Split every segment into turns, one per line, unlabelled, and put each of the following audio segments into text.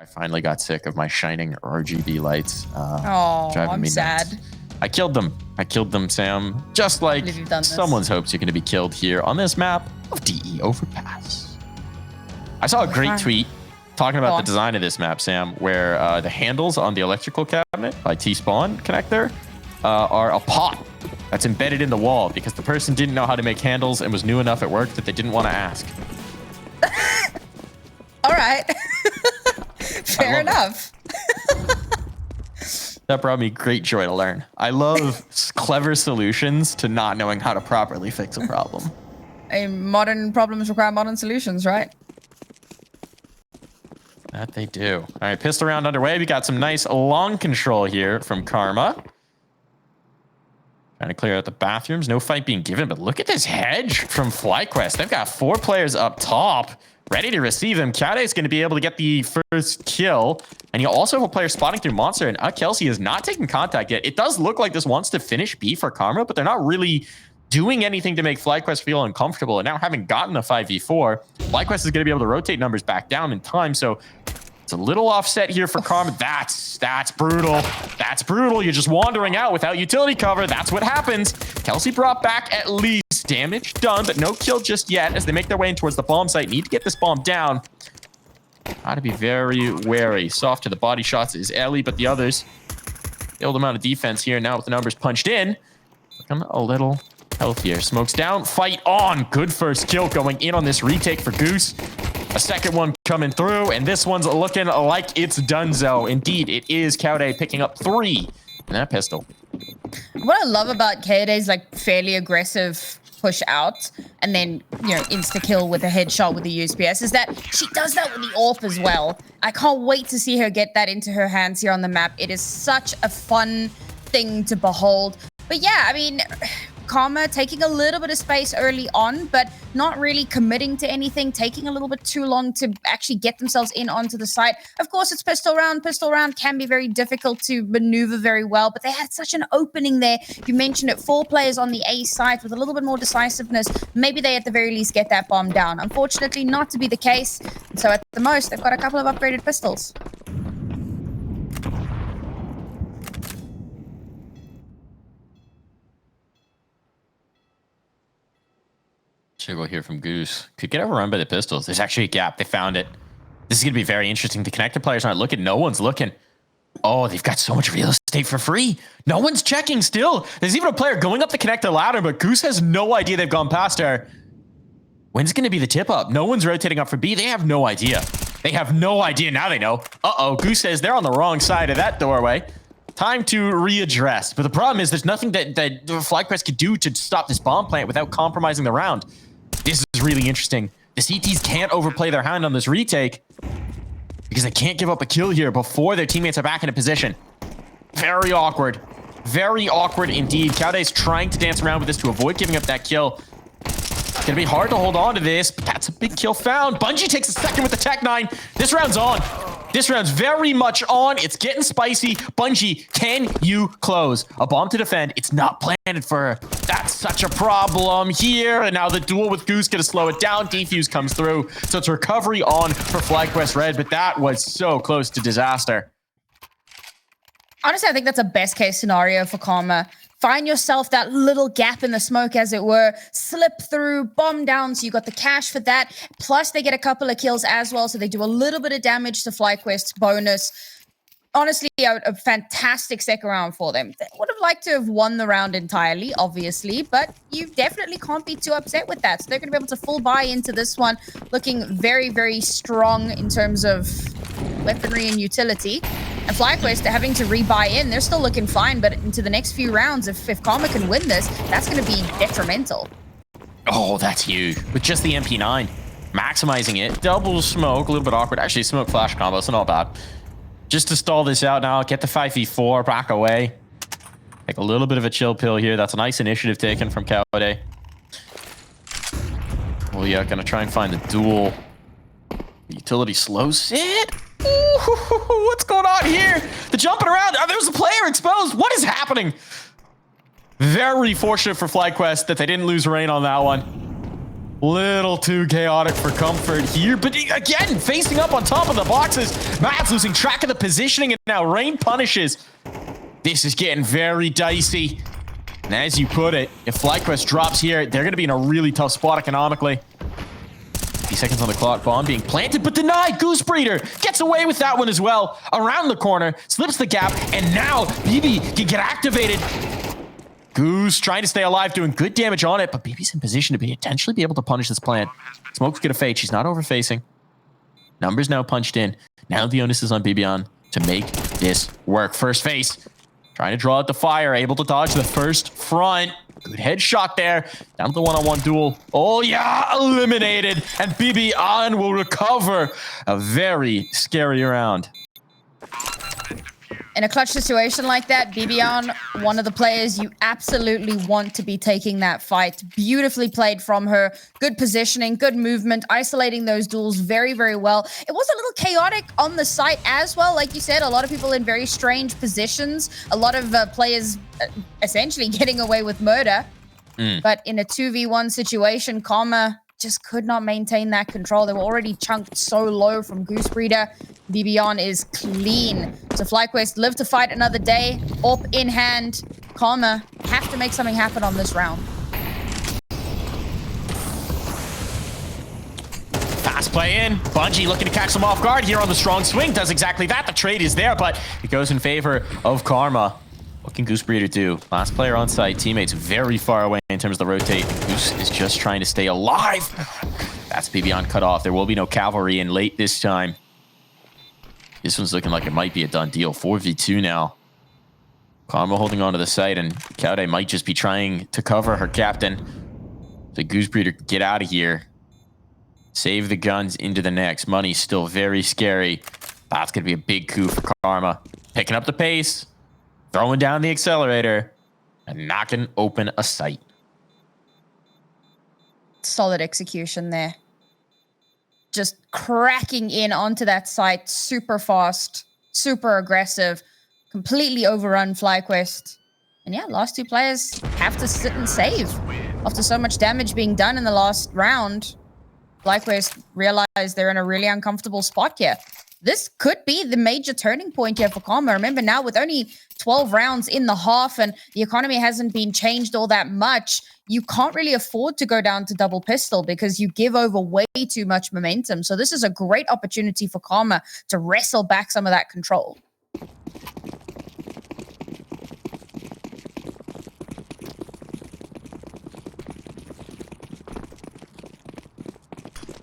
I finally got sick of my shining RGB lights.
Oh, I'm sad.
I killed them. I killed them, Sam. Just like someone's hopes you're going to be killed here on this map of DE Overpass. I saw a great tweet talking about the design of this map, Sam, where the handles on the electrical cabinet by T-Spawn connector are a pot that's embedded in the wall because the person didn't know how to make handles and was new enough at work that they didn't want to ask.
All right. Fair enough.
That brought me great joy to learn. I love clever solutions to not knowing how to properly fix a problem.
Modern problems require modern solutions, right?
That they do. All right, pistol round underway. We got some nice long control here from Karma. Trying to clear out the bathrooms. No fight being given, but look at this hedge from FlyQuest. They've got 4 players up top, ready to receive them. Kaude is going to be able to get the first kill. And you also have a player spotting through Monster, and Kelsey is not taking contact yet. It does look like this wants to finish B for Karma, but they're not really doing anything to make FlyQuest feel uncomfortable. And now having gotten a 5v4, FlyQuest is going to be able to rotate numbers back down in time. So it's a little offset here for Karma. That's brutal. That's brutal. You're just wandering out without utility cover. That's what happens. Kelsey brought back at least damage done, but no kill just yet as they make their way in towards the bomb site. Need to get this bomb down. Got to be very wary. Soft to the body shots is Ellie, but the others, the old amount of defense here now with the numbers punched in, become a little healthier. Smokes down, fight on. Good first kill going in on this retake for Goose. A second one coming through, and this one's looking like it's donezo. Indeed, it is Kaude picking up 3 in that pistol.
What I love about Kaude's like fairly aggressive push out and then, you know, insta-kill with a headshot with the USPS is that she does that with the AWP as well. I can't wait to see her get that into her hands here on the map. It is such a fun thing to behold. But yeah, I mean, Karma taking a little bit of space early on, but not really committing to anything, taking a little bit too long to actually get themselves in onto the site. Of course, it's pistol round. Pistol round can be very difficult to maneuver very well, but they had such an opening there. You mentioned it, 4 players on the A site with a little bit more decisiveness. Maybe they at the very least get that bomb down. Unfortunately, not to be the case. So at the most, they've got a couple of upgraded pistols.
Should go here from Goose. Could get overrun by the pistols. There's actually a gap. They found it. This is going to be very interesting. The connector players aren't looking. No one's looking. Oh, they've got so much real estate for free. No one's checking still. There's even a player going up the connector ladder, but Goose has no idea they've gone past her. When's going to be the tip up? No one's rotating up for B. They have no idea. They have no idea. Now they know. Uh-oh. Goose says they're on the wrong side of that doorway. Time to readdress. But the problem is there's nothing that FlyQuest could do to stop this bomb plant without compromising the round. This is really interesting. The CTs can't overplay their hand on this retake because they can't give up a kill here before their teammates are back in a position. Very awkward. Very awkward indeed. Kaude's trying to dance around with this to avoid giving up that kill. It's going to be hard to hold on to this, but that's a big kill found. Bungee takes a second with the Tech 9. This round's on. This round's very much on. It's getting spicy. Bungee, can you close? A bomb to defend. It's not planted for her. That's such a problem here. And now the duel with Goose going to slow it down. Defuse comes through. So it's recovery on for FlyQuest Red, but that was so close to disaster.
Honestly, I think that's a best case scenario for Karma. Find yourself that little gap in the smoke, as it were. Slip through, bomb down, so you got the cash for that. Plus, they get a couple of kills as well, so they do a little bit of damage to FlyQuest's bonus. Honestly, a fantastic second round for them. They would have liked to have won the round entirely, obviously, but you definitely can't be too upset with that. So they're going to be able to full buy into this one, looking very, very strong in terms of weaponry and utility. And FlyQuest, they're having to rebuy in. They're still looking fine, but into the next few rounds, if Karma can win this, that's going to be detrimental.
Oh, that's huge. With just the MP9, maximizing it. Double smoke, a little bit awkward. Actually, smoke flash combo, so not bad. Just to stall this out now, get the 5v4 back away. Take a little bit of a chill pill here. That's a nice initiative taken from Kaude. Oh yeah, gonna try and find the duel. Utility slows it. Ooh, what's going on here? The jumping around. Oh, there's a player exposed. What is happening? Very fortunate for FlyQuest that they didn't lose rain on that one. Little too chaotic for comfort here, but again, facing up on top of the boxes. Mads losing track of the positioning, and now Rain punishes. This is getting very dicey. And as you put it, if FlyQuest drops here, they're going to be in a really tough spot economically. 50 seconds on the clock, bomb being planted, but denied. Goose Breeder gets away with that one as well. Around the corner, slips the gap, and now BB can get activated. Goose trying to stay alive, doing good damage on it, but BB's in position to potentially be able to punish this plant. Smoke's gonna fade. She's not overfacing. Numbers now punched in. Now the onus is on bibiahn to make this work. First face, trying to draw out the fire, able to dodge the first front. Good headshot there. Down to the one-on-one duel. Oh yeah, eliminated. And bibiahn will recover. A very scary round.
In a clutch situation like that, bibiahn, one of the players you absolutely want to be taking that fight. Beautifully played from her. Good positioning, good movement, isolating those duels very, very well. It was a little chaotic on the site as well. Like you said, a lot of people in very strange positions. A lot of players essentially getting away with murder. But in a 2v1 situation, Karma just could not maintain that control. They were already chunked so low from Goose Breeder. bibiahn is clean. So FlyQuest live to fight another day. Up in hand. Karma have to make something happen on this round.
Fast play in. Bungee looking to catch them off guard here on the strong swing. Does exactly that. The trade is there, but it goes in favor of Karma. What can Goose Breeder do? Last player on site. Teammates very far away in terms of the rotate. Goose is just trying to stay alive. That's bibiahn cut off. There will be no cavalry in late this time. This one's looking like it might be a done deal. 4v2 now. Karma holding on to the site, and Kaude might just be trying to cover her captain. So Goose Breeder, get out of here. Save the guns into the next. Money's still very scary. That's going to be a big coup for Karma. Picking up the pace. Throwing down the accelerator and knocking open a site.
Solid execution there. Just cracking in onto that site. Super fast, super aggressive, completely overrun FlyQuest. And yeah, last two players have to sit and save. After so much damage being done in the last round, FlyQuest realize they're in a really uncomfortable spot here. This could be the major turning point here for Karma. Remember now, with only 12 rounds in the half and the economy hasn't been changed all that much, you can't really afford to go down to double pistol because you give over way too much momentum. So this is a great opportunity for Karma to wrestle back some of that control.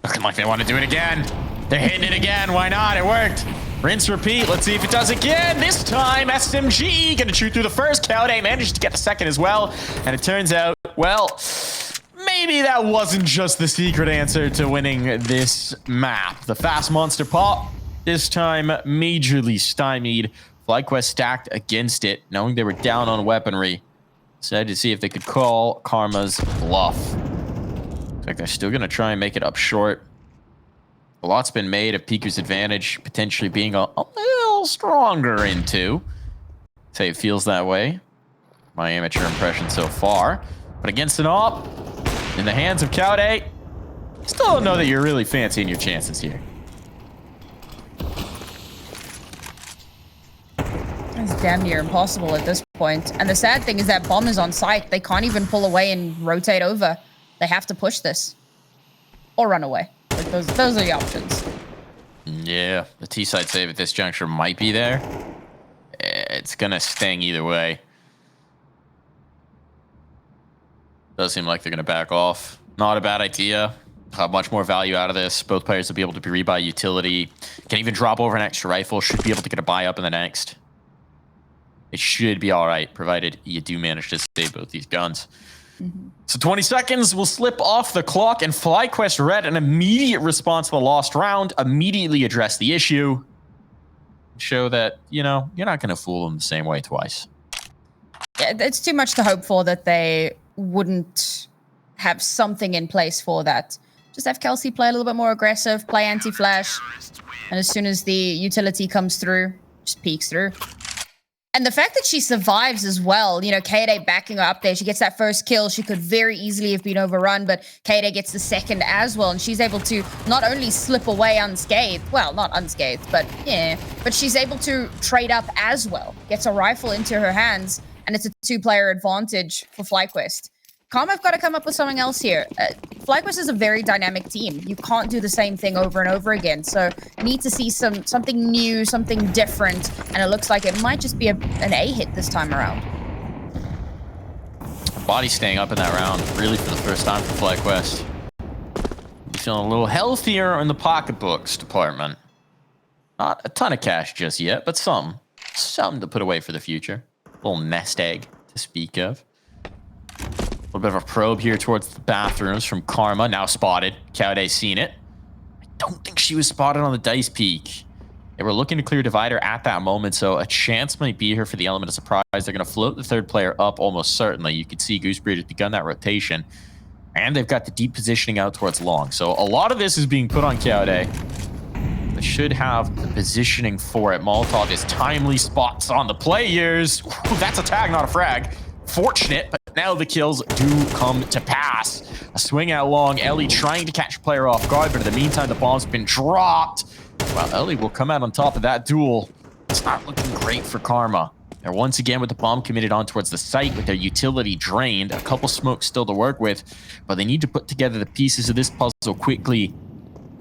Looking like they want to do it again. They're hitting it again. Why not? It worked. Rinse, repeat. Let's see if it does again. This time, SMG gonna shoot through the first. Kaude managed to get the second as well. And it turns out, well, maybe that wasn't just the secret answer to winning this map. The fast monster pop, this time majorly stymied. FlyQuest stacked against it, knowing they were down on weaponry. Decided to see if they could call Karma's bluff. Looks like they're still gonna try and make it up short. A lot's been made of Piku's advantage potentially being a little stronger in two. Say it feels that way. My amateur impression so far. But against an op, in the hands of Kaude, still don't know that you're really fancying your chances here.
It's damn near impossible at this point. And the sad thing is that bomb is on site. They can't even pull away and rotate over. They have to push this. Or run away. Like those are the options.
Yeah, the T-side save at this juncture might be there. It's gonna sting either way. Does seem like they're gonna back off. Not a bad idea. Have much more value out of this. Both players will be able to be rebuy utility. Can even drop over an extra rifle. Should be able to get a buy up in the next. It should be all right, provided you do manage to save both these guns. So 20 seconds will slip off the clock, and FlyQuest read an immediate response to the lost round, immediately address the issue, show that, you know, you're not going to fool them the same way twice.
Yeah, it's too much to hope for that they wouldn't have something in place for that. Just have Kelsey play a little bit more aggressive, play anti-flash, and as soon as the utility comes through, just peeks through. And the fact that she survives as well, you know, Kayde backing her up there. She gets that first kill. She could very easily have been overrun, but Kayde gets the second as well. And she's able to not only slip away unscathed, well, not unscathed, but yeah, but she's able to trade up as well. Gets a rifle into her hands, and it's a 2-player advantage for FlyQuest. Karma have got to come up with something else here. FlyQuest is a very dynamic team. You can't do the same thing over and over again. So you need to see something new, something different. And it looks like it might just be an A hit this time around.
Body staying up in that round, really for the first time for FlyQuest. You're feeling a little healthier in the pocketbooks department. Not a ton of cash just yet, but some. Something to put away for the future. A little nest egg to speak of. A little bit of a probe here towards the bathrooms from Karma. Now spotted. Kayde seen it. I don't think she was spotted on the dice peak. They were looking to clear Divider at that moment, so a chance might be here for the element of surprise. They're going to float the third player up almost certainly. You can see Goosebeard has begun that rotation. And they've got the deep positioning out towards long. So a lot of this is being put on Kayde. They should have the positioning for it. Molotov is timely spots on the players. Ooh, that's a tag, not a frag. Fortunate, but now the kills do come to pass. A swing out long. Ellie trying to catch a player off guard, but in the meantime, the bomb's been dropped. Well, Ellie will come out on top of that duel. It's not looking great for Karma. They're once again with the bomb committed on towards the site with their utility drained. A couple smokes still to work with, but they need to put together the pieces of this puzzle quickly.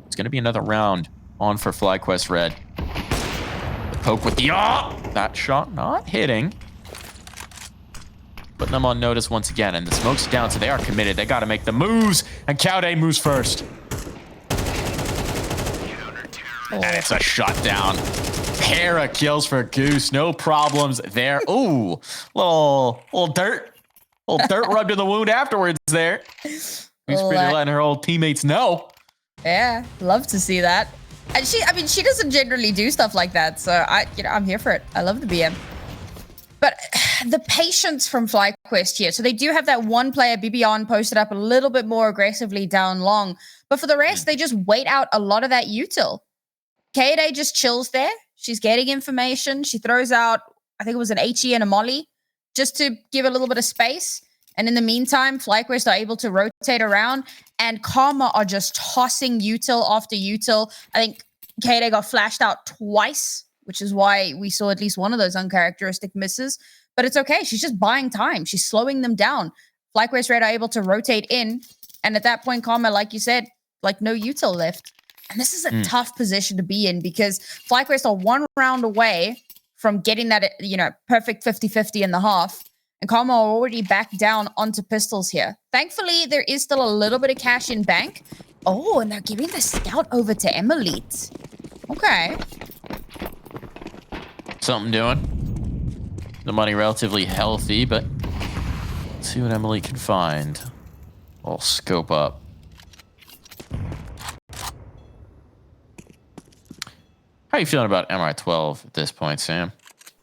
It's going to be another round on for FlyQuest Red. The poke with the... that shot not hitting. Putting them on notice once again, and the smoke's down, so they are committed. They got to make the moves, and Kayde moves first. And it's a shutdown. Pair of kills for Goose, no problems there. Ooh, little dirt rubbed in the wound afterwards there. Goosebeard letting her old teammates know.
Yeah, love to see that. And she doesn't generally do stuff like that, so I'm here for it. I love the BM. But the patience from FlyQuest here. So they do have that one player, bibiahn, posted up a little bit more aggressively down long. But for the rest, they just wait out a lot of that util. Kayde just chills there. She's getting information. She throws out, I think it was an HE and a molly, just to give a little bit of space. And in the meantime, FlyQuest are able to rotate around. And Karma are just tossing util after util. I think Kayde got flashed out twice, which is why we saw at least one of those uncharacteristic misses. But it's okay. She's just buying time. She's slowing them down. FlyQuest Red are able to rotate in. And at that point, Karma, like you said, like no util left. And this is a tough position to be in because FlyQuest are one round away from getting that, you know, perfect 50-50 in the half. And Karma are already back down onto pistols here. Thankfully, there is still a little bit of cash in bank. Oh, and they're giving the scout over to EMUHLEET. Okay.
Something doing. The money relatively healthy, but let's see what EMUHLEET can find. I'll scope up. How are you feeling about MR12 at this point, Sam?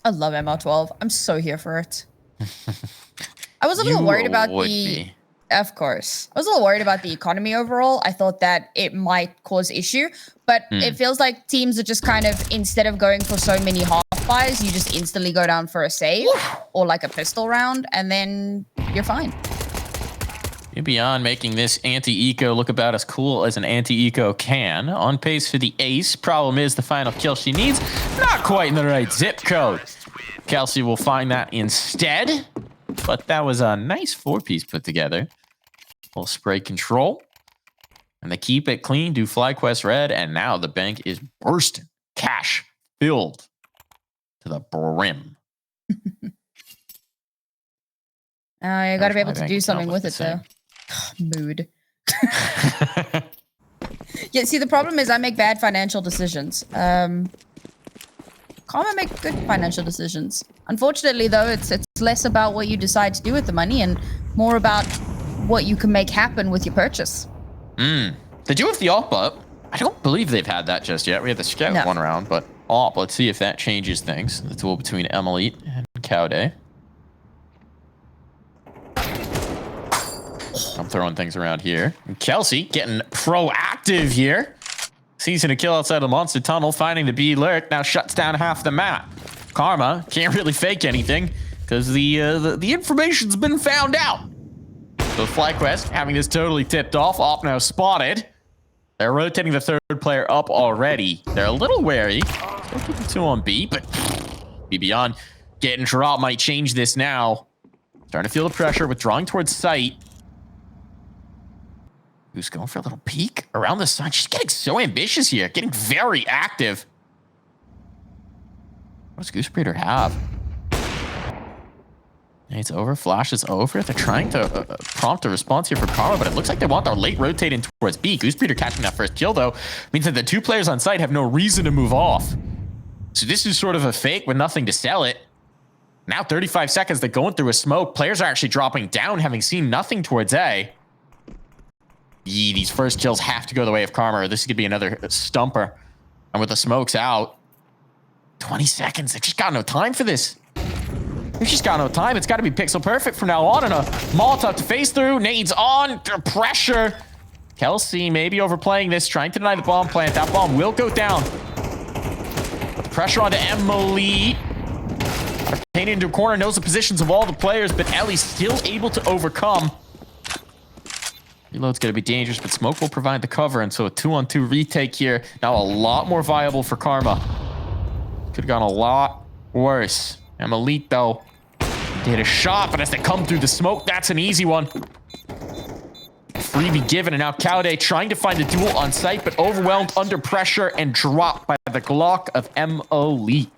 I love MR12. I'm so here for it. I was a little worried about Of course. I was a little worried about the economy overall. I thought that it might cause issue, but it feels like teams are just kind of, instead of going for so many half buys, you just instantly go down for a save or like a pistol round, and then you're fine.
bibiahn making this anti-eco look about as cool as an anti-eco can. On pace for the ace. Problem is the final kill she needs, not quite in the right zip code. Kelsey will find that instead. But that was a nice 4-piece put together. Little spray control. And they keep it clean, do FlyQuest Red, and now the bank is bursting. Cash filled to the brim.
You gotta be able to do something with it, though. Mood. Yeah, see, the problem is I make bad financial decisions. Karma make good financial decisions. Unfortunately, though, it's less about what you decide to do with the money and more about what you can make happen with your purchase.
They do have the op up. I don't believe they've had that just yet. We had the scout one round, but op. Let's see if that changes things. The duel between EMUHLEET and Kayde. I'm throwing things around here. And Kelsey getting proactive here. Seizing a kill outside the monster tunnel, finding the B lurk, now shuts down half the map. Karma can't really fake anything because the information's been found out. So FlyQuest having this totally tipped off. Op now spotted. They're rotating the third player up already. They're a little wary. Still keeping 2 on B, but bibiahn getting dropped might change this now. Starting to feel the pressure, withdrawing towards site. Who's going for a little peek around the side? She's getting so ambitious here, getting very active. What does Goose Breeder have? It's over. Flash is over. They're trying to prompt a response here for Karma, but it looks like they want their late rotating towards B. Goose Breeder catching that first kill, though, means that the 2 players on site have no reason to move off. So this is sort of a fake with nothing to sell it. Now 35 seconds, they're going through a smoke. Players are actually dropping down, having seen nothing towards A. These first kills have to go the way of Karma, or this could be another stumper. And with the smokes out, 20 seconds. They've just got no time for this. They've just got no time. It's got to be pixel perfect from now on. And a Molotov to face through. Nades on. Pressure. Kelsey maybe overplaying this, trying to deny the bomb plant. That bomb will go down. Put the pressure onto EMUHLEET. Painted into a corner, knows the positions of all the players, but Ellie's still able to overcome. Reload's going to be dangerous, but smoke will provide the cover, and so a 2-on-2 retake here. Now a lot more viable for Karma. Could have gone a lot worse. EMUHLEET, though, did a shot, but as they come through the smoke, that's an easy one. Freebie given, and now Kaude trying to find a duel on site, but overwhelmed under pressure and dropped by the Glock of EMUHLEET.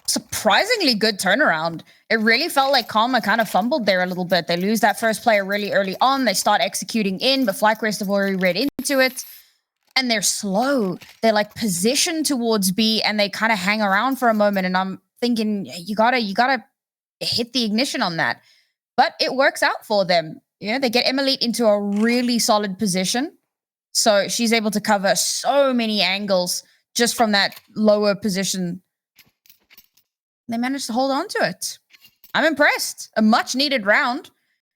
Surprisingly good turnaround. It really felt like Karma kind of fumbled there a little bit. They lose that first player really early on. They start executing in, but FlyQuest have already read into it. And they're slow. They're like positioned towards B, and they kind of hang around for a moment. And I'm thinking, you gotta hit the ignition on that. But it works out for them. You know, they get EMUHLEET into a really solid position. So she's able to cover so many angles just from that lower position. They managed to hold on to it. I'm impressed. A much needed round.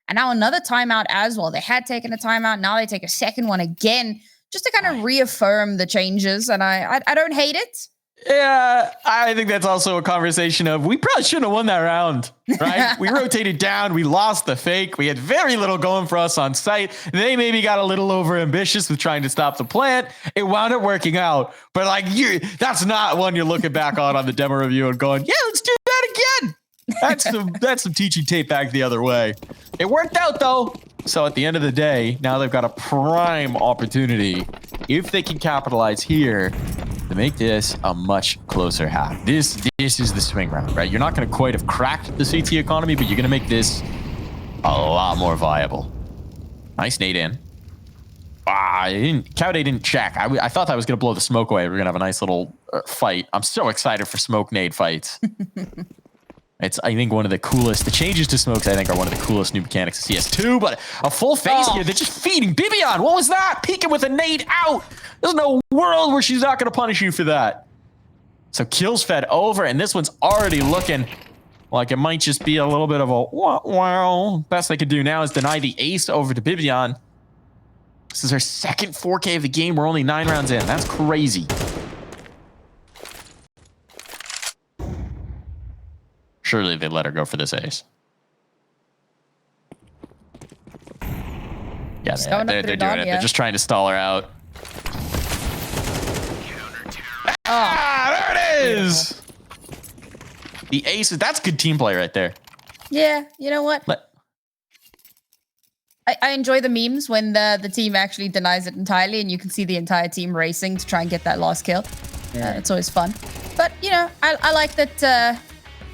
And now another timeout as well. They had taken a timeout. Now they take a second one again, just to kind of reaffirm the changes. And I don't hate it.
Yeah, I think that's also a conversation of we probably shouldn't have won that round, right? We rotated down. We lost the fake. We had very little going for us on site. They maybe got a little over ambitious with trying to stop the plant. It wound up working out. But like, that's not one you're looking back on the demo review and going, yeah, let's do that again. That's some teaching tape back the other way. It worked out, though. So at the end of the day, now they've got a prime opportunity, if they can capitalize here, to make this a much closer half. This is the swing round, right? You're not going to quite have cracked the CT economy, but you're going to make this a lot more viable. Nice nade in. Kaude didn't check. I thought that was going to blow the smoke away. We're going to have a nice little fight. I'm so excited for smoke nade fights. It's, I think, one of the coolest. The changes to smokes, I think, are one of the coolest new mechanics of CS2. But a full phase here, they're just feeding bibiahn. What was that? Peeking with a nade out. There's no world where she's not going to punish you for that. So kills fed over, and this one's already looking like it might just be a little bit of a wow. Best they could do now is deny the ace over to bibiahn. This is her second 4K of the game. We're only 9 rounds in. That's crazy. Surely they let her go for this ace. Yeah, they're doing it. They're just trying to stall her out. There it is! The ace, that's good team play right there.
Yeah, you know what? I enjoy the memes when the team actually denies it entirely and you can see the entire team racing to try and get that last kill. Yeah. It's always fun. But, you know, I like that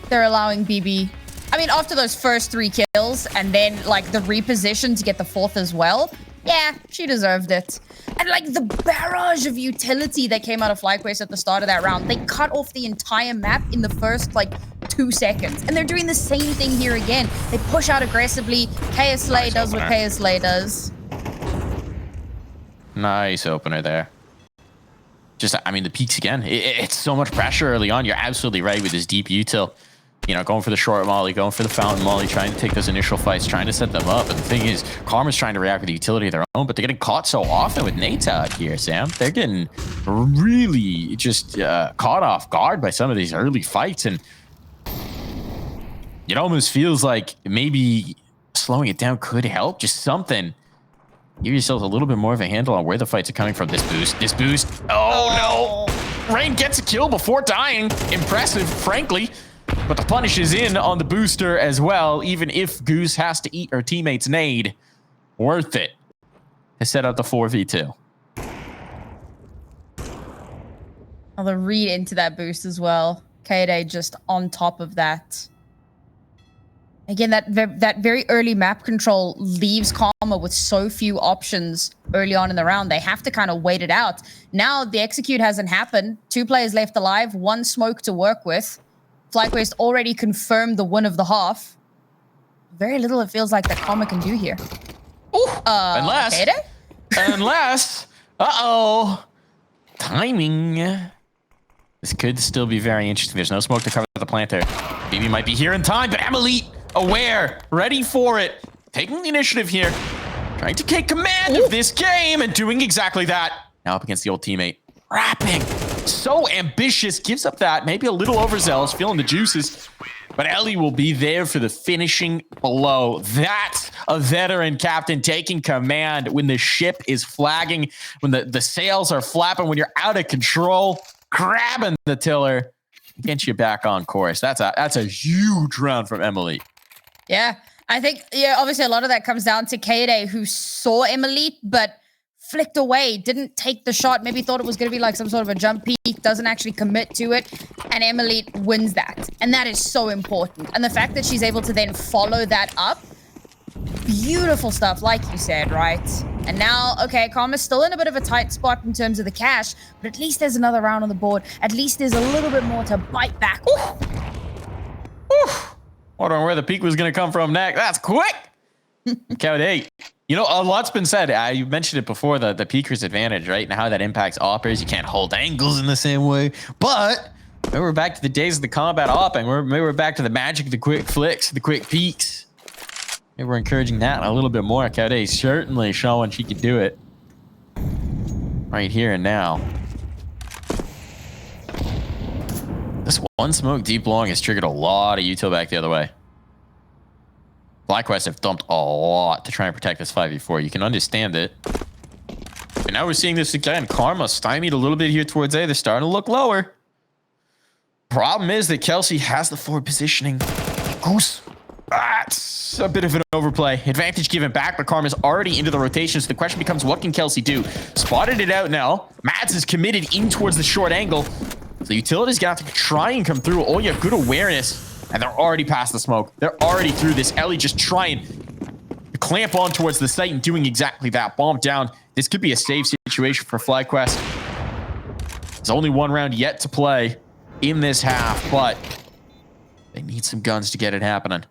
they're allowing BB. I mean, after those first 3 kills and then, like, the reposition to get the 4th as well, yeah, she deserved it. And, like, the barrage of utility that came out of FlyQuest at the start of that round, they cut off the entire map in the first, like, 2 seconds. And they're doing the same thing here again. They push out aggressively. KSLay does what KSLay does.
Nice opener there. Just, I mean, the peaks again. It's so much pressure early on. You're absolutely right with this deep util. you know, going for the short molly, going for the fountain molly, trying to take those initial fights, trying to set them up. And the thing is, Karma's trying to react with the utility of their own, but they're getting caught so often with nades out here, Sam. They're getting really just caught off guard by some of these early fights. And it almost feels like maybe slowing it down could help. Just something. Give yourself a little bit more of a handle on where the fights are coming from. This boost. Oh, no. Rain gets a kill before dying. Impressive, frankly. But the punish is in on the booster as well, even if Goose has to eat her teammate's nade. Worth it to set up the 4v2.
I'll read into that boost as well. K-Day just on top of that. Again, that very early map control leaves Karma with so few options early on in the round. They have to kind of wait it out. Now the execute hasn't happened. 2 players left alive, 1 smoke to work with. FlyQuest already confirmed the win of the half. Very little it feels like that Karma can do here.
Ooh, unless, timing. This could still be very interesting. There's no smoke to cover the planter. BB might be here in time, but EMUHLEET aware, ready for it, taking the initiative here, trying to take command of this game and doing exactly that. Now up against the old teammate, rapping. So ambitious, gives up that, maybe a little overzealous, feeling the juices. But Ellie will be there for the finishing blow. That's a veteran captain taking command when the ship is flagging, when the sails are flapping, when you're out of control, grabbing the tiller, gets you back on course. That's a huge round from EMUHLEET.
Yeah, I think, obviously a lot of that comes down to K-Day, who saw EMUHLEET, but flicked away, didn't take the shot, maybe thought it was going to be like some sort of a jump peek, doesn't actually commit to it, and EMUHLEET wins that. And that is so important. And the fact that she's able to then follow that up, beautiful stuff, like you said, right? And now, okay, Karma's still in a bit of a tight spot in terms of the cash, but at least there's another round on the board. At least there's a little bit more to bite back.
Wondering where the peak was going to come from next. That's quick. Count 8. You know, a lot's been said. You mentioned it before, the peeker's advantage, right? And how that impacts oppers. You can't hold angles in the same way. But maybe we're back to the days of the combat opping. Maybe we're back to the magic of the quick flicks, the quick peeks. Maybe we're encouraging that a little bit more. Count 8 certainly showing she could do it. Right here and now. This one smoke deep long has triggered a lot of util back the other way. FlyQuest have dumped a lot to try and protect this 5v4. You can understand it. And now we're seeing this again. Karma stymied a little bit here towards A. They're starting to look lower. Problem is that Kelsey has the forward positioning. Goose. That's a bit of an overplay. Advantage given back, but Karma's already into the rotation. So the question becomes, what can Kelsey do? Spotted it out now. madss is committed in towards the short angle. So utility's gonna have to try and come through. Oh, yeah, good awareness. And they're already past the smoke. They're already through this. Ellie just trying to clamp on towards the site and doing exactly that. Bomb down. This could be a save situation for FlyQuest. There's only 1 round yet to play in this half, but they need some guns to get it happening.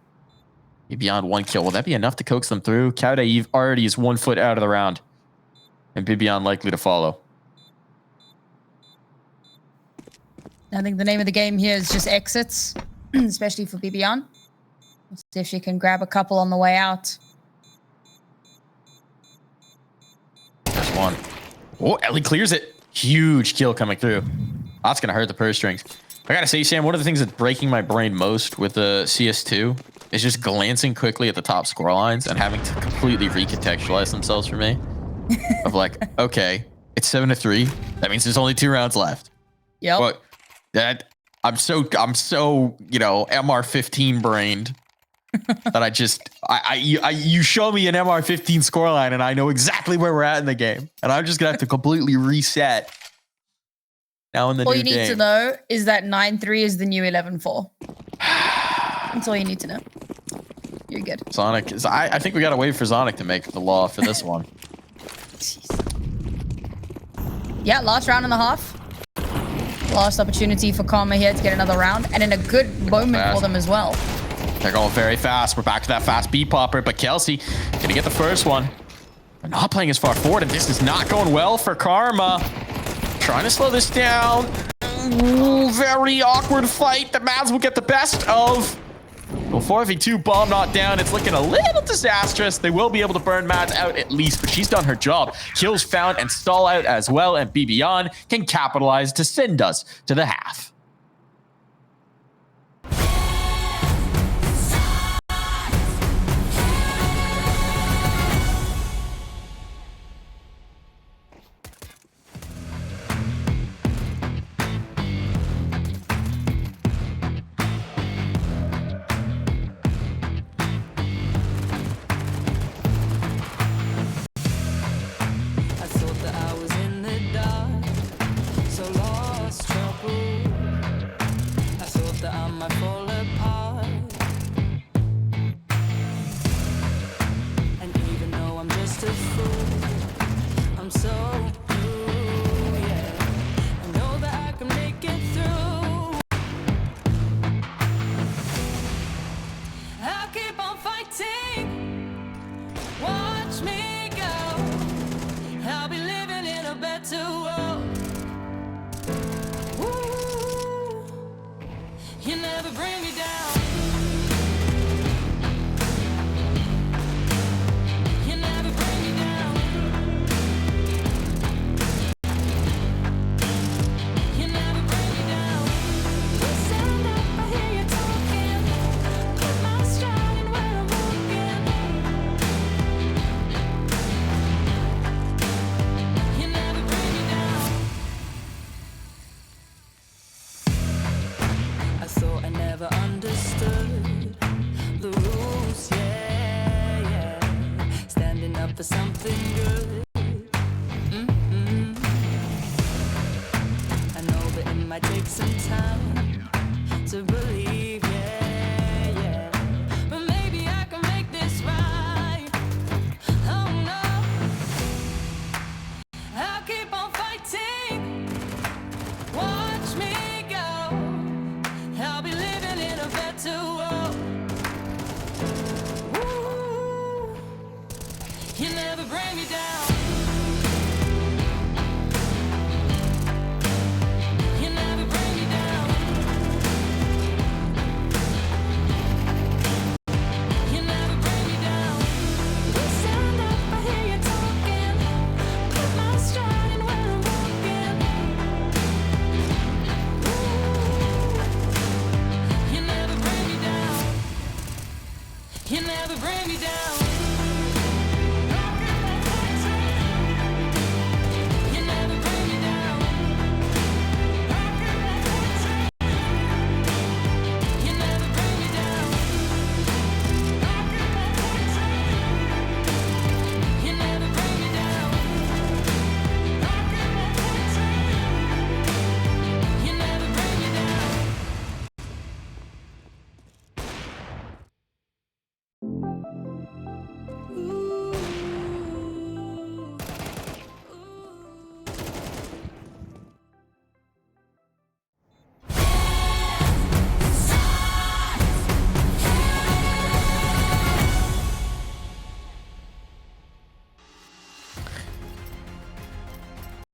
Beyond 1 kill. Will that be enough to coax them through? Kaude already is 1 foot out of the round. And bibiahn likely to follow.
I think the name of the game here is just exits. Especially for bibiahn. Let's see if she can grab a couple on the way out.
There's 1. Oh, Ellie clears it. Huge kill coming through. That's going to hurt the purse strings. I got to say, Sam, one of the things that's breaking my brain most with the CS2 is just glancing quickly at the top score lines and having to completely recontextualize themselves for me. Of like, okay, it's 7-3. That means there's only 2 rounds left.
Yep.
But that... I'm so, you know, MR15 brained that you show me an MR15 scoreline and I know exactly where we're at in the game. And I'm just going to have to completely reset now in the new game.
All you need to know is that 9-3 is the new 11-4. That's all you need to know. You're good.
Sonic, I think we got to wait for Sonic to make the law for this one.
Yeah, last round and a half. Last opportunity for Karma here to get another round, and in a good moment for them as well.
They're going very fast. We're back to that fast beat popper, but Kelsey gonna get the first one. They're not playing as far forward, and this is not going well for Karma. Trying to slow this down. Ooh, very awkward fight. The Mads will get the best of. Well, 4v2 bomb not down. It's looking a little disastrous. They will be able to burn Mads out at least, but she's done her job. Kills found and stall out as well, and bibiahn can capitalize to send us to the half.
For something good. I know that it might take some time to believe, yeah. But maybe I can make this right. Oh no, I'll keep on fighting. Watch me go. I'll be living in a better world. You never bring me down. You never bring me down. You never bring me down. You stand up, I hear you talking. Put my stride in where I'm walking. Ooh. You never bring me down. You never bring me down.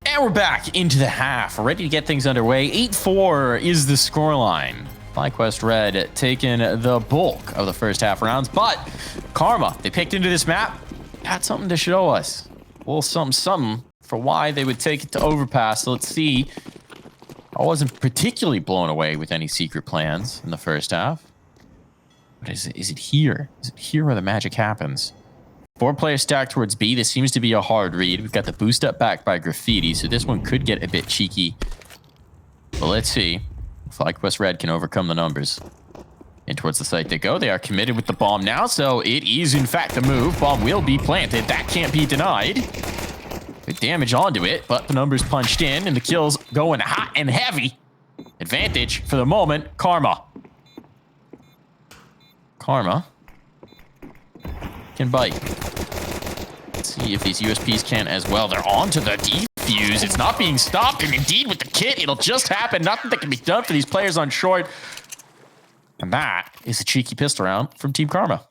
And we're back into the half, ready to get things underway. 8-4 is the scoreline. FlyQuest Red taking the bulk of the first half rounds, but Karma, they picked into this map, got something to show us. Well, something for why they would take it to Overpass. So let's see. I wasn't particularly blown away with any secret plans in the first half. But is it here? Is it here where the magic happens? 4 players stacked towards B. This seems to be a hard read. We've got the boost up back by Graffiti, so this one could get a bit cheeky. But let's see. FlyQuest Red can overcome the numbers. And towards the site they go. They are committed with the bomb now, so it is in fact a move. Bomb will be planted. That can't be denied. Good damage onto it, but the numbers punched in, and the kills going hot and heavy. Advantage for the moment. Karma can bite. Let's see if these USPs can as well. They're onto the defuse. It's not being stopped, and indeed with the kit, it'll just happen. Nothing that can be done for these players on short. And that is a cheeky pistol round from Team Karma.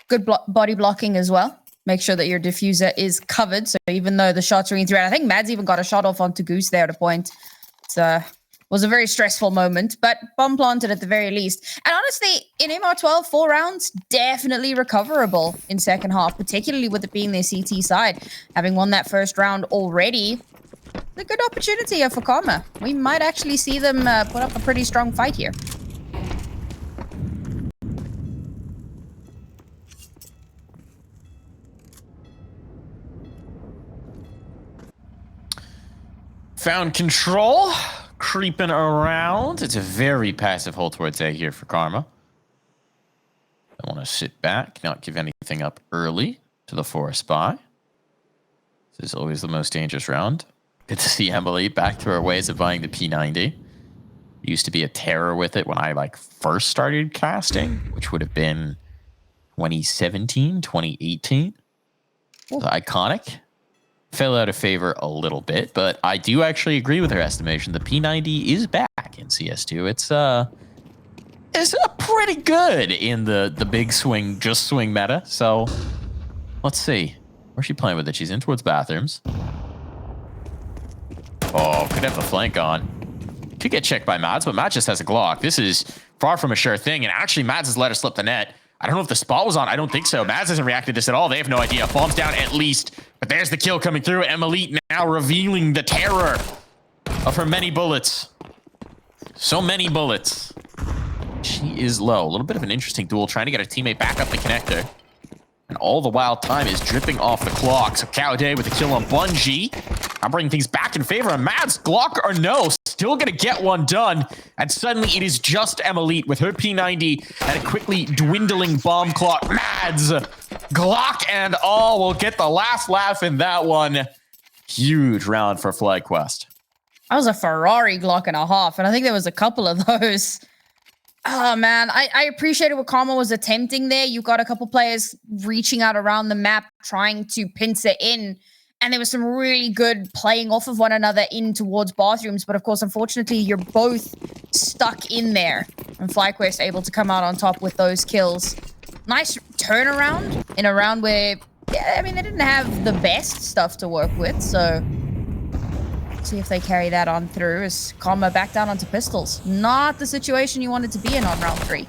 Good body blocking as well. Make sure that your diffuser is covered. So even though the shots are in through, and I think Mads even got a shot off onto Goose there at a point. was a very stressful moment, but bomb planted at the very least. And honestly, in MR12, 4 rounds, definitely recoverable in second half, particularly with it being their CT side. Having won that first round already, a good opportunity here for Karma. We might actually see them put up a pretty strong fight here.
Found control. Creeping around. It's a very passive hold towards A here for Karma. I want to sit back, not give anything up early to the forest spy. This is always the most dangerous round. Good to see EMUHLEET back to her ways of buying the P90. Used to be a terror with it when I first started casting, which would have been 2017, 2018. It was iconic. Fell out of favor a little bit, but I do actually agree with her estimation. The P90 is back in CS2. It's pretty good in the big swing, just swing meta. So let's see. Where's she playing with it? She's in towards bathrooms. Oh, could have the flank on. Could get checked by Mads, but Mads just has a Glock. This is far from a sure thing. And actually, Mads has let her slip the net. I don't know if the spot was on. I don't think so. Mads hasn't reacted to this at all. They have no idea. Bombs down at least. But there's the kill coming through. EMUHLEET now revealing the terror of her many bullets. So many bullets. She is low. A little bit of an interesting duel. Trying to get her teammate back up the connector. And all the while time is dripping off the clock. So Cowday with the kill on bungee. I'm bringing things back in favor of Mads. Glock or no, still going to get one done. And suddenly it is just EMUHLEET with her P90 and a quickly dwindling bomb clock. Mads, Glock and all will get the last laugh in that one. Huge round for FlyQuest.
That was a Ferrari Glock and a half, and I think there was a couple of those. Oh, man. I appreciated what Karma was attempting there. You got a couple players reaching out around the map, trying to pincer in. And there was some really good playing off of one another in towards bathrooms. But of course, unfortunately, you're both stuck in there. And FlyQuest able to come out on top with those kills. Nice turnaround in a round where, yeah, I mean, they didn't have the best stuff to work with. So see if they carry that on through as Karma back down onto pistols. Not the situation you wanted to be in on round 3.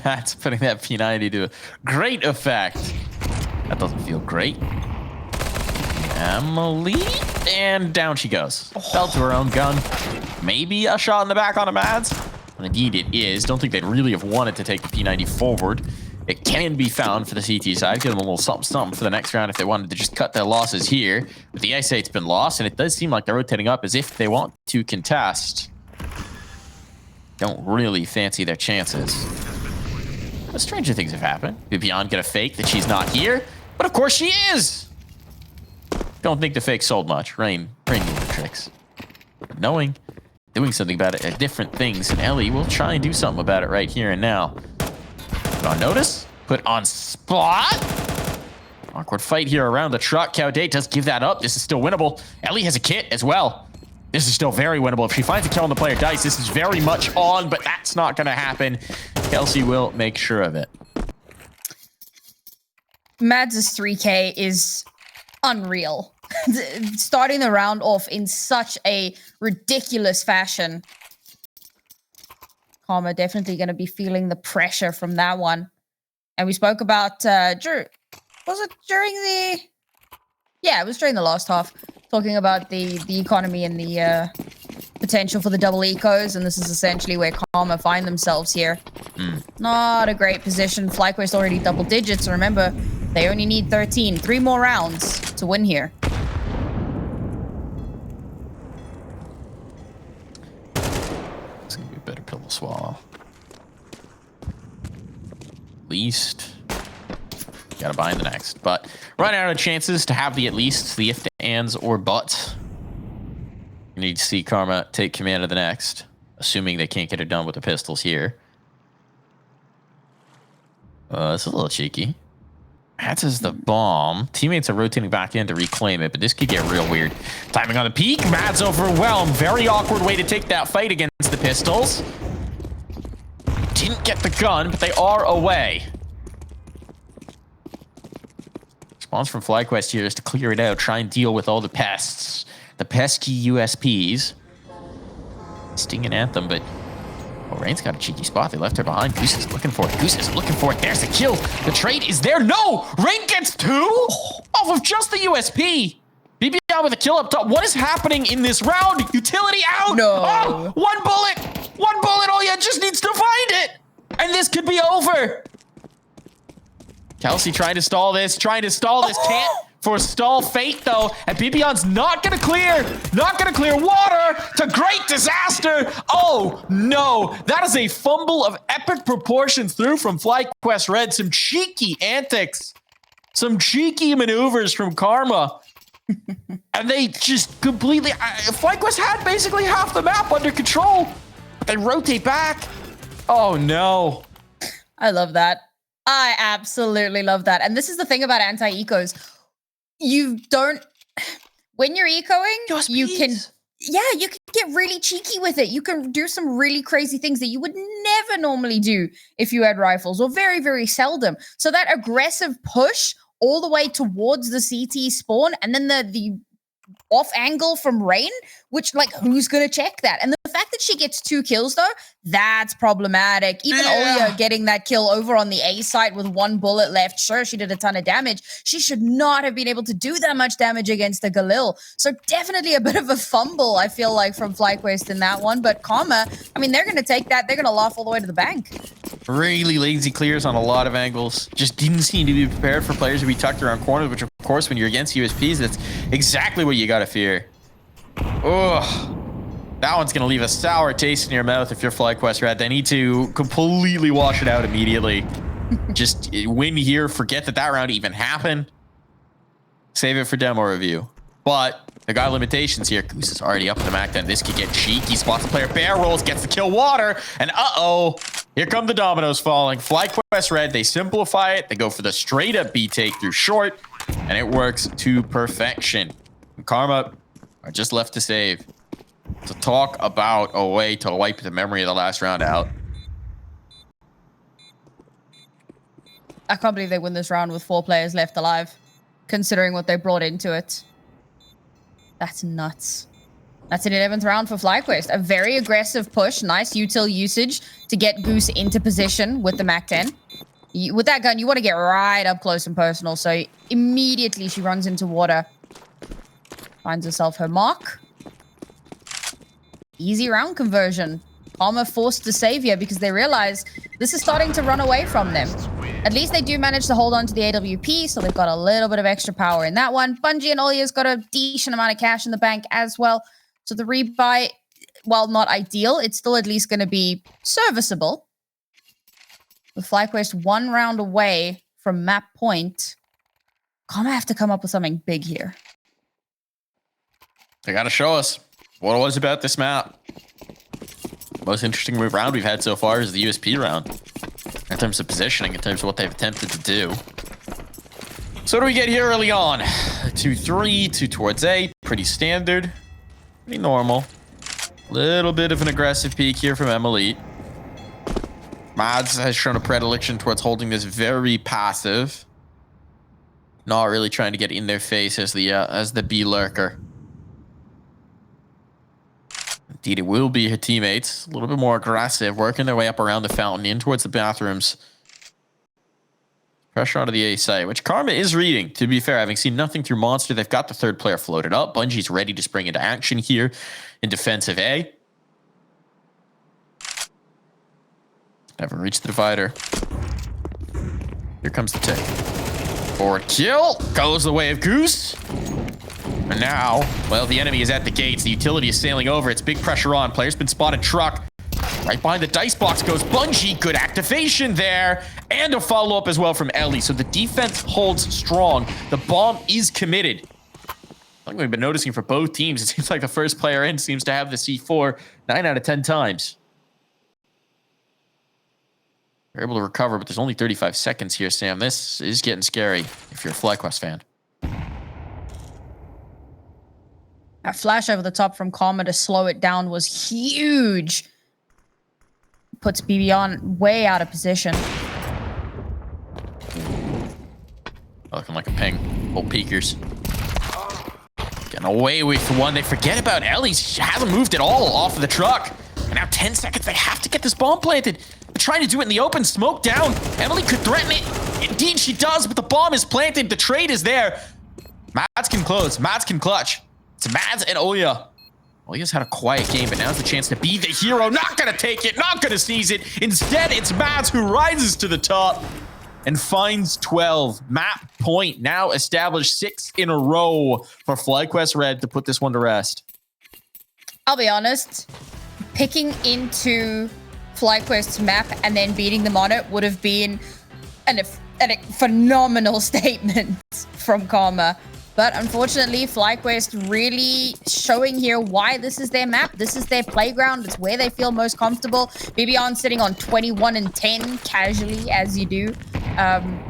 That's putting that P90 to great effect. That doesn't feel great. EMUHLEET, and down she goes. Fell to her own gun. Maybe a shot in the back on a Mads. And indeed it is. Don't think they'd really have wanted to take the P90 forward. It can be found for the CT side. Give them a little something for the next round if they wanted to just cut their losses here. But the ice 8's been lost, and it does seem like they're rotating up as if they want to contest. Don't really fancy their chances. But stranger things have happened. bibiahn get a fake that she's not here. But of course she is! Don't think the fake sold much. Rain knew the tricks. But knowing, doing something about it, different things, and Ellie will try and do something about it right here and now. Put on notice. Put on spot. Awkward fight here around the truck. Cowday does give that up. This is still winnable. Ellie has a kit as well. This is still very winnable. If she finds a kill on the player dice, this is very much on, but that's not going to happen. Kelsey will make sure of it.
Mads' 3K is unreal. Starting the round off in such a ridiculous fashion. Karma definitely going to be feeling the pressure from that one. And we spoke about, was it during the... Yeah, it was during the last half. Talking about the economy and the potential for the double ecos. And this is essentially where Karma find themselves here. Not a great position. FlyQuest already double digits. Remember, they only need 13. 3 more rounds to win here.
It's going to be a better pill to swallow. At least... Gotta buy in the next. But running out of chances to have the at least, the if, the ands, or buts. You need to see Karma take command of the next. Assuming they can't get it done with the pistols here. It's a little cheeky. That's as the bomb. Teammates are rotating back in to reclaim it, but this could get real weird. Timing on the peak. Mads overwhelmed. Very awkward way to take that fight against the pistols. Didn't get the gun, but they are away. Response from FlyQuest here is to clear it out, try and deal with all the pests. the pesky USPs. Stinging Anthem, but Rain's got a cheeky spot. They left her behind. Goose is looking for it. Goose is looking for it. There's the kill. The trade is there. No! Rain gets 2 off of just the USP. bibiahn with a kill up top. What is happening in this round? Utility out.
No.
Oh, 1 bullet. 1 bullet. Oh, yeah, just needs to find it. And this could be over. Kelsey trying to stall this. Can't forestall fate, though. And bibihann's not going to clear. Not going to clear water to great disaster. Oh, no. That is a fumble of epic proportions through from FlyQuest Red. Some cheeky antics. Some cheeky maneuvers from Karma. And they just completely... FlyQuest had basically half the map under control. But they rotate back. Oh, no.
I love that. I absolutely love that. And this is the thing about anti-ecos. You don't... When you're ecoing, you can... Yeah, you can get really cheeky with it. You can do some really crazy things that you would never normally do if you had rifles, or very, very seldom. So that aggressive push all the way towards the CT spawn, and then the off angle from Rain, which, like, who's gonna check that? And the fact that she gets 2 kills, though, that's problematic. Even Olya getting that kill over on the A site with 1 bullet left. Sure, she did a ton of damage. She should not have been able to do that much damage against the Galil. So definitely a bit of a fumble, I feel like, from FlyQuest in that one. But Karma, I mean, they're gonna take that. They're gonna laugh all the way to the bank.
Really lazy clears on a lot of angles. Just didn't seem to be prepared for players to be tucked around corners, which, of course, when you're against USPs, that's exactly what you gotta fear. Ugh. That one's gonna leave a sour taste in your mouth if you're FlyQuest Red. They need to completely wash it out immediately. Just win here, forget that round even happened. Save it for demo review. But they got limitations here. Goose is already up in the Mac then. This could get cheeky. Spots the player, bear rolls, gets the kill water, and uh-oh. Here come the dominoes falling. FlyQuest Red, they simplify it. They go for the straight up B take through short, and it works to perfection. And Karma are just left to save. To talk about a way to wipe the memory of the last round out.
I can't believe they win this round with 4 players left alive, considering what they brought into it. That's nuts. That's an 11th round for FlyQuest. A very aggressive push. Nice util usage to get Goose into position with the Mac-10. With that gun, you want to get right up close and personal. So immediately she runs into water. Finds herself her mark. Easy round conversion. Karma forced to save here because they realize this is starting to run away from them. At least they do manage to hold on to the AWP, so they've got a little bit of extra power in that one. Bungee and Olya's got a decent amount of cash in the bank as well. So the rebuy, while not ideal, it's still at least going to be serviceable. With FlyQuest 1 round away from map point, Karma have to come up with something big here.
They got to show us what it was about this map. Most interesting move round we've had so far is the USP round. In terms of positioning, in terms of what they've attempted to do. So what do we get here early on? 2-3, 2 towards A. Pretty standard. Pretty normal. Little bit of an aggressive peek here from EMUHLEET. Mads has shown a predilection towards holding this very passive. Not really trying to get in their face as the B lurker. Indeed, it will be her teammates. A little bit more aggressive, working their way up around the fountain, in towards the bathrooms. Pressure onto the A site, which Karma is reading, to be fair. Having seen nothing through Monster, they've got the 3rd player floated up. Bungie's ready to spring into action here in defensive A. Never reached the divider. Here comes the tick. Forward kill. Goes the way of Goose. And now, well, the enemy is at the gates. The utility is sailing over. It's big pressure on. Player's been spotted. Truck. Right behind the dice box goes Bungee. Good activation there. And a follow-up as well from Ellie. So the defense holds strong. The bomb is committed. Something we've been noticing for both teams. It seems like the first player in seems to have the C4 9 out of 10 times. They're able to recover, but there's only 35 seconds here, Sam. This is getting scary if you're a FlyQuest fan.
That flash over the top from Karma to slow it down was huge. Puts bibiahn way out of position.
Looking like a ping. Old peekers. Getting away with one. They forget about Ellie. She hasn't moved at all off of the truck. And now 10 seconds. They have to get this bomb planted. They're trying to do it in the open. Smoke down. Emily could threaten it. Indeed, she does, but the bomb is planted. The trade is there. Mads can close. Mads can clutch. It's Mads and Oya. Oya's had a quiet game, but now's the chance to be the hero. Not gonna take it. Not gonna seize it. Instead, it's Mads who rises to the top and finds 12. Map point now established 6 in a row for FlyQuest Red to put this one to rest.
I'll be honest, picking into FlyQuest's map and then beating them on it would have been a phenomenal statement from Karma. But unfortunately, FlyQuest really showing here why this is their map. This is their playground. It's where they feel most comfortable. bibiahn sitting on 21 and 10 casually, as you do.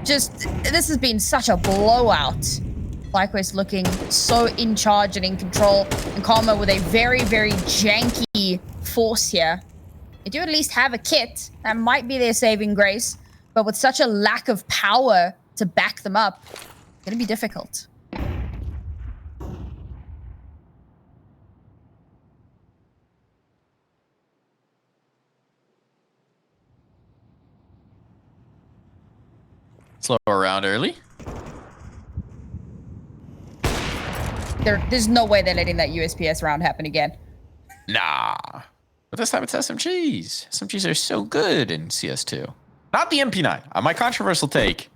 This has been such a blowout. FlyQuest looking so in charge and in control. And Karma with a very, very janky force here. They do at least have a kit. That might be their saving grace. But with such a lack of power to back them up, it's going to be difficult.
Slow around early.
There's no way they're letting that USPS round happen again.
Nah. But this time it's SMGs. SMGs are so good in CS2. Not the MP9. My controversial take.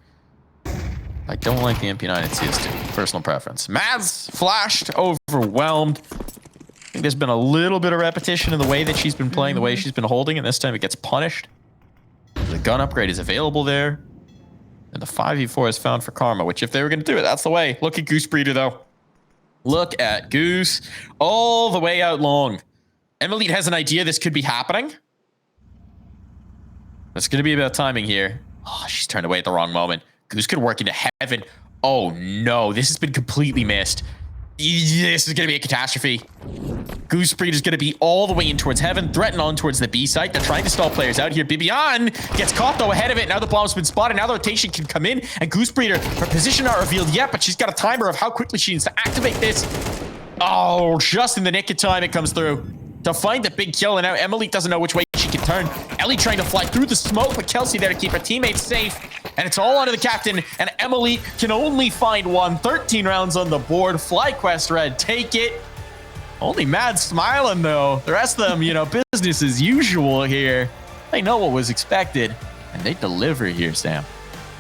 I don't like the MP9 in CS2. Personal preference. Mads flashed, overwhelmed. I think there's been a little bit of repetition in the way that she's been playing, the way she's been holding, and this time it gets punished. The gun upgrade is available there. And the 5v4 is found for Karma, which if they were going to do it, that's the way. Look at Goose Breeder, though. Look at Goose all the way out long. EMUHLEET has an idea this could be happening. It's going to be about timing here. Oh, she's turned away at the wrong moment. Goose could work into heaven. Oh, no. This has been completely missed. This is going to be a catastrophe. Goose Breed is going to be all the way in towards heaven, threaten on towards the B site. They're trying to stall players out here. bibiahn gets caught, though, ahead of it. Now the bomb's been spotted. Now the rotation can come in. And Goose Breeder, her position not revealed yet, but she's got a timer of how quickly she needs to activate this. Oh, just in the nick of time it comes through to find the big kill. And now EMUHLEET doesn't know which way she can turn. Ellie trying to fly through the smoke, but Kelsey there to keep her teammates safe. And it's all onto the captain. And EMUHLEET can only find one. 13 rounds on the board. FlyQuest Red take it. Only Mads smiling, though. The rest of them, you know, business as usual here. They know what was expected. And they deliver here, Sam.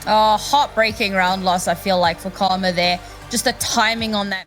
Heartbreaking round loss, I feel like, for Karma there. Just the timing on that.